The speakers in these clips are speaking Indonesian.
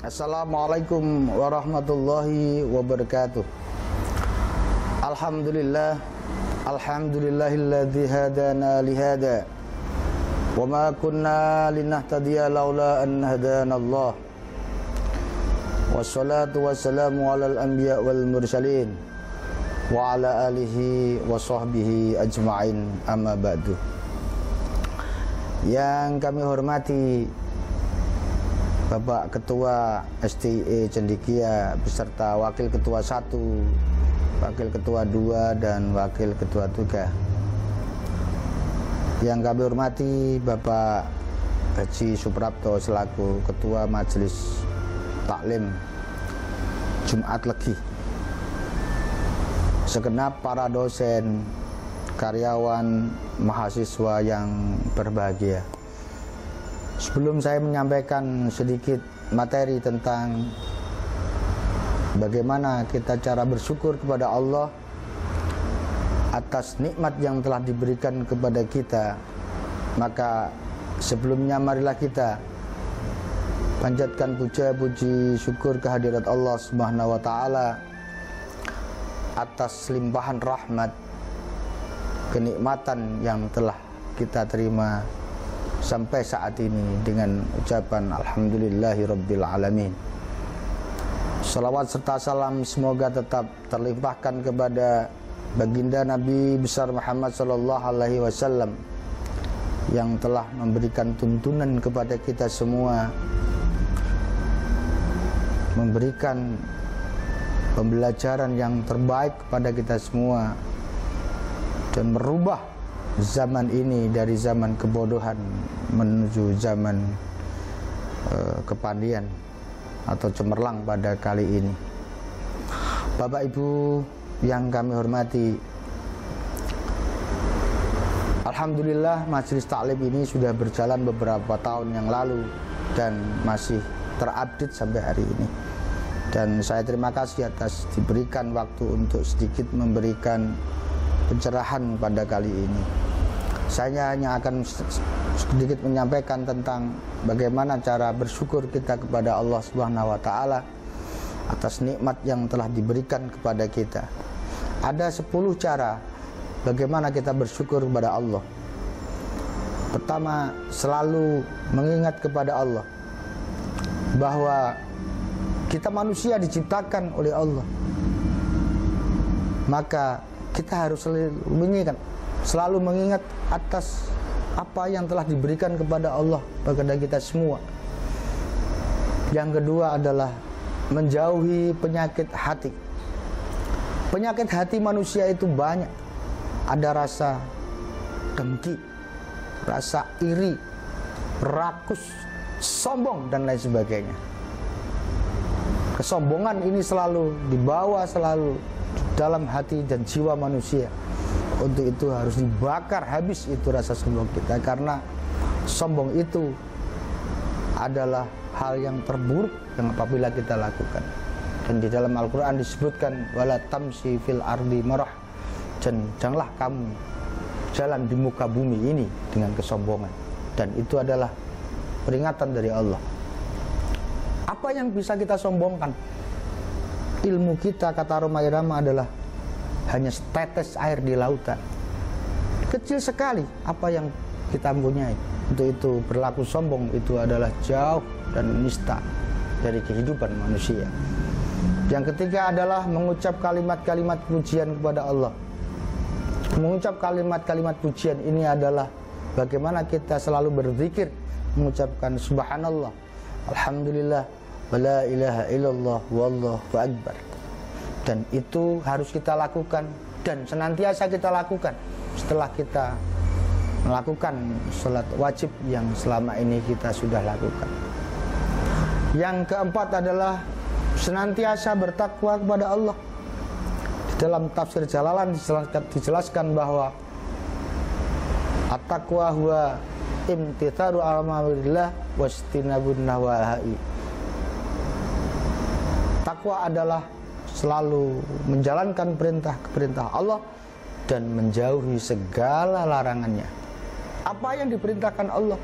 Assalamualaikum warahmatullahi wabarakatuh. Alhamdulillah, alhamdulillahilladzi hadana lihada wa ma kunna linahtadiya laula an hadanallah. Wassalatu wassalamu alal anbiya wal mursalin wa ala alihi wa sahbihi ajma'in, amma ba'du. Yang kami hormati Bapak Ketua STIE Cendekia beserta Wakil Ketua 1, Wakil Ketua 2, dan Wakil Ketua 3. Yang kami hormati Bapak Haji Suprapto selaku Ketua Majelis Taklim Jumat Legi, segenap para dosen, karyawan, mahasiswa yang berbahagia. Sebelum saya menyampaikan sedikit materi tentang bagaimana kita cara bersyukur kepada Allah atas nikmat yang telah diberikan kepada kita, maka sebelumnya marilah kita panjatkan puja puji syukur kehadirat Allah Subhanahu wa taala atas limpahan rahmat, kenikmatan yang telah kita terima sampai saat ini dengan ucapan alhamdulillahirabbil alamin. Salawat serta salam semoga tetap terlimpahkan kepada baginda Nabi besar Muhammad sallallahu alaihi wasallam yang telah memberikan tuntunan kepada kita semua, memberikan pembelajaran yang terbaik kepada kita semua, dan merubah zaman ini dari zaman kebodohan menuju zaman kepandian atau cemerlang pada kali ini. Bapak Ibu yang kami hormati, alhamdulillah majelis taklim ini sudah berjalan beberapa tahun yang lalu dan masih terupdate sampai hari ini. Dan saya terima kasih atas diberikan waktu untuk sedikit memberikan pencerahan pada kali ini. Saya hanya akan sedikit menyampaikan tentang bagaimana cara bersyukur kita kepada Allah Subhanahu wa taala atas nikmat yang telah diberikan kepada kita. Ada 10 cara bagaimana kita bersyukur kepada Allah. Pertama, selalu mengingat kepada Allah bahwa kita manusia diciptakan oleh Allah. Maka kita harus selalu mengingat atas apa yang telah diberikan kepada Allah kepada kita semua. Yang kedua adalah menjauhi penyakit hati. Penyakit hati manusia itu banyak. Ada rasa dengki, rasa iri, rakus, sombong, dan lain sebagainya. Kesombongan ini selalu dibawa selalu dalam hati dan jiwa manusia. Untuk itu harus dibakar habis itu rasa sombong kita, karena sombong itu adalah hal yang terburuk yang apabila kita lakukan. Dan di dalam Al-Quran disebutkan wala tamsi fil ardi marah, dan janganlah kamu jalan di muka bumi ini dengan kesombongan. Dan itu adalah peringatan dari Allah. Apa yang bisa kita sombongkan? Ilmu kita, kata Rhoma Irama, adalah hanya setetes air di lautan. Kecil sekali apa yang kita mempunyai. Untuk itu berlaku sombong itu adalah jauh dan nista dari kehidupan manusia. Yang ketiga adalah mengucap kalimat-kalimat pujian kepada Allah. Mengucap kalimat-kalimat pujian ini adalah bagaimana kita selalu berzikir, mengucapkan subhanallah, alhamdulillah, wala ilaha illallah, wallahu akbar. Dan itu harus kita lakukan dan senantiasa kita lakukan setelah kita melakukan sholat wajib yang selama ini kita sudah lakukan. Yang keempat adalah senantiasa bertakwa kepada Allah. Di dalam tafsir Jalalan dijelaskan bahwa at-taqwa huwa imtitharu amrillah wastinabun nawahi. Takwa adalah selalu menjalankan perintah Allah dan menjauhi segala larangannya. Apa yang diperintahkan Allah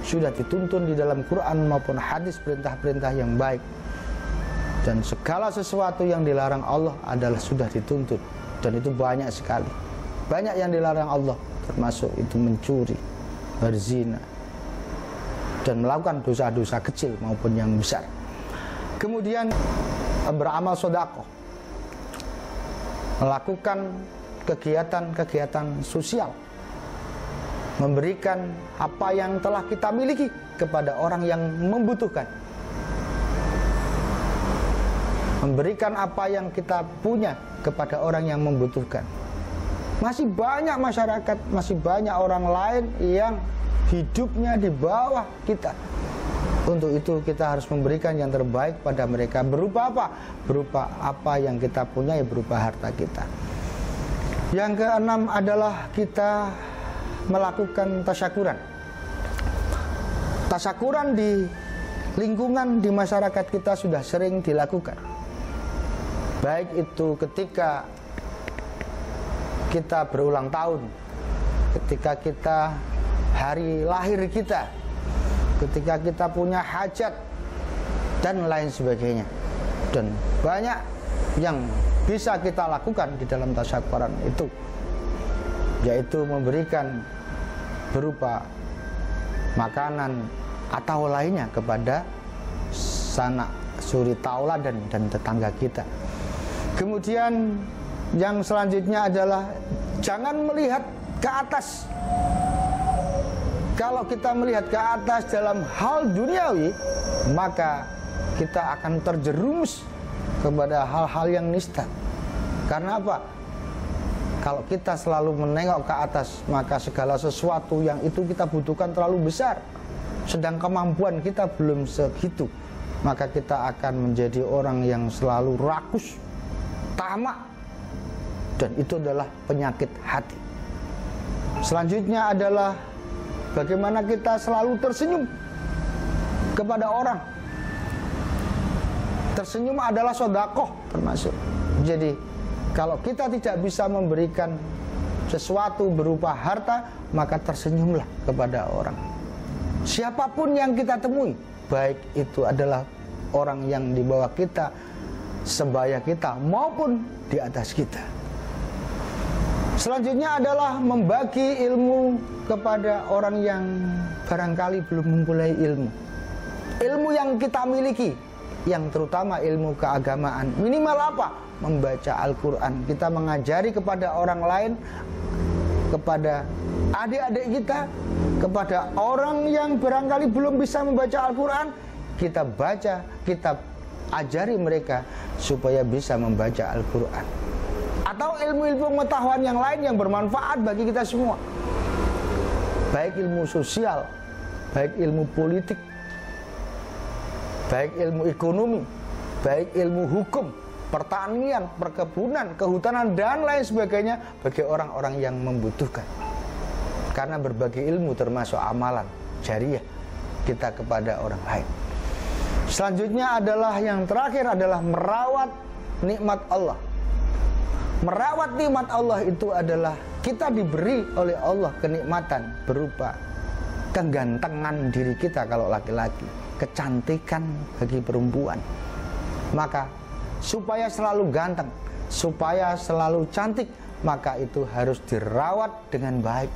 sudah dituntun di dalam Quran maupun hadis perintah-perintah yang baik. Dan segala sesuatu yang dilarang Allah adalah sudah dituntut. Dan itu banyak sekali. Banyak yang dilarang Allah, termasuk itu mencuri, berzina, dan melakukan dosa-dosa kecil maupun yang besar. Kemudian beramal sedekah, melakukan kegiatan-kegiatan sosial, memberikan apa yang telah kita miliki kepada orang yang membutuhkan, memberikan apa yang kita punya kepada orang yang membutuhkan. Masih banyak masyarakat, masih banyak orang lain yang hidupnya di bawah kita. Untuk itu kita harus memberikan yang terbaik pada mereka. Berupa apa? Berupa apa yang kita punya, ya berupa harta kita. Yang keenam adalah kita melakukan tasyakuran. Tasyakuran di lingkungan, di masyarakat kita sudah sering dilakukan. Baik itu ketika kita berulang tahun, ketika kita hari lahir kita, ketika kita punya hajat, dan lain sebagainya. Dan banyak yang bisa kita lakukan di dalam tasyakuran itu, yaitu memberikan berupa makanan atau lainnya kepada sanak suri tauladan dan tetangga kita. Kemudian yang selanjutnya adalah jangan melihat ke atas. Kalau kita melihat ke atas dalam hal duniawi, maka kita akan terjerumus kepada hal-hal yang nista. Karena apa? Kalau kita selalu menengok ke atas, maka segala sesuatu yang itu kita butuhkan terlalu besar, sedang kemampuan kita belum segitu, maka kita akan menjadi orang yang selalu rakus, tamak, dan itu adalah penyakit hati. Selanjutnya adalah bagaimana kita selalu tersenyum kepada orang. Tersenyum adalah sedekah termasuk. Jadi kalau kita tidak bisa memberikan sesuatu berupa harta, maka tersenyumlah kepada orang. Siapapun yang kita temui, baik itu adalah orang yang di bawah kita, sebaya kita, maupun di atas kita. Selanjutnya adalah membagi ilmu kepada orang yang barangkali belum mempunyai ilmu. Ilmu yang kita miliki, yang terutama ilmu keagamaan. Minimal apa? Membaca Al-Quran. Kita mengajari kepada orang lain, kepada adik-adik kita, kepada orang yang barangkali belum bisa membaca Al-Quran, kita baca, kita ajari mereka supaya bisa membaca Al-Quran. Atau ilmu-ilmu pengetahuan yang lain yang bermanfaat bagi kita semua. Baik ilmu sosial, baik ilmu politik, baik ilmu ekonomi, baik ilmu hukum, pertanian, perkebunan, kehutanan, dan lain sebagainya bagi orang-orang yang membutuhkan. Karena berbagi ilmu termasuk amalan jariah kita kepada orang lain. Selanjutnya adalah yang terakhir adalah merawat nikmat Allah. Merawat nikmat Allah itu adalah kita diberi oleh Allah kenikmatan berupa kegantengan diri kita kalau laki-laki, kecantikan bagi perempuan. Maka supaya selalu ganteng, supaya selalu cantik, maka itu harus dirawat dengan baik.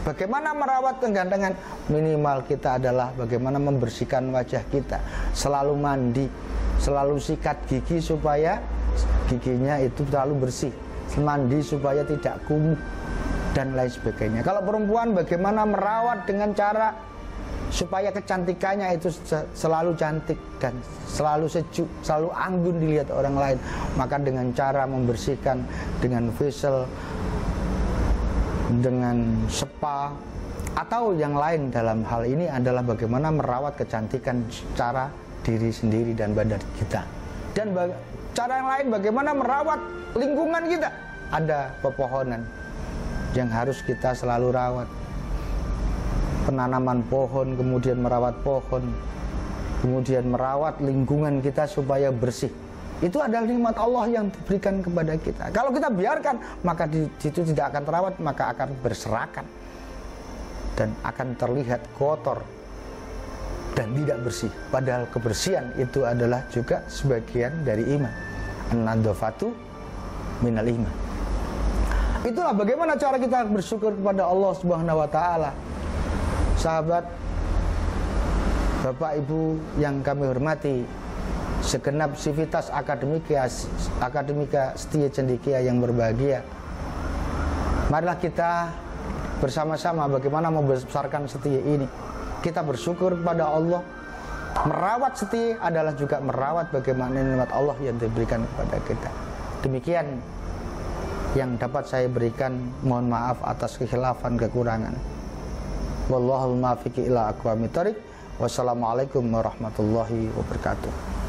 Bagaimana merawat kegantengan? Minimal kita adalah bagaimana membersihkan wajah kita, selalu mandi, selalu sikat gigi supaya giginya itu selalu bersih, mandi supaya tidak kumuh, dan lain sebagainya. Kalau perempuan bagaimana merawat dengan cara supaya kecantikannya itu selalu cantik dan selalu sejuk, selalu anggun dilihat orang lain. Maka dengan cara membersihkan dengan facial, dengan spa, atau yang lain dalam hal ini adalah bagaimana merawat kecantikan secara diri sendiri dan badan kita. Dan cara yang lain bagaimana merawat lingkungan kita. Ada pepohonan yang harus kita selalu rawat. Penanaman pohon, kemudian merawat pohon, kemudian merawat lingkungan kita supaya bersih. Itu adalah nikmat Allah yang diberikan kepada kita. Kalau kita biarkan, maka di situ tidak akan terawat, maka akan berserakan dan akan terlihat kotor dan tidak bersih. Padahal kebersihan itu adalah juga sebagian dari iman. An-nadhafatu minal iman. Itulah bagaimana cara kita bersyukur kepada Allah Subhanahu wa taala. Sahabat, Bapak Ibu yang kami hormati, segenap sivitas akademika setia cendekia yang berbahagia, marilah kita bersama-sama bagaimana membesarkan setia ini. Kita bersyukur kepada Allah. Merawat setia adalah juga merawat bagaimana nikmat Allah yang diberikan kepada kita. Demikian yang dapat saya berikan. Mohon maaf atas kekhilafan, kekurangan. Wallahul muwaffiq ila aqwamit thoriq. Wassalamualaikum warahmatullahi wabarakatuh.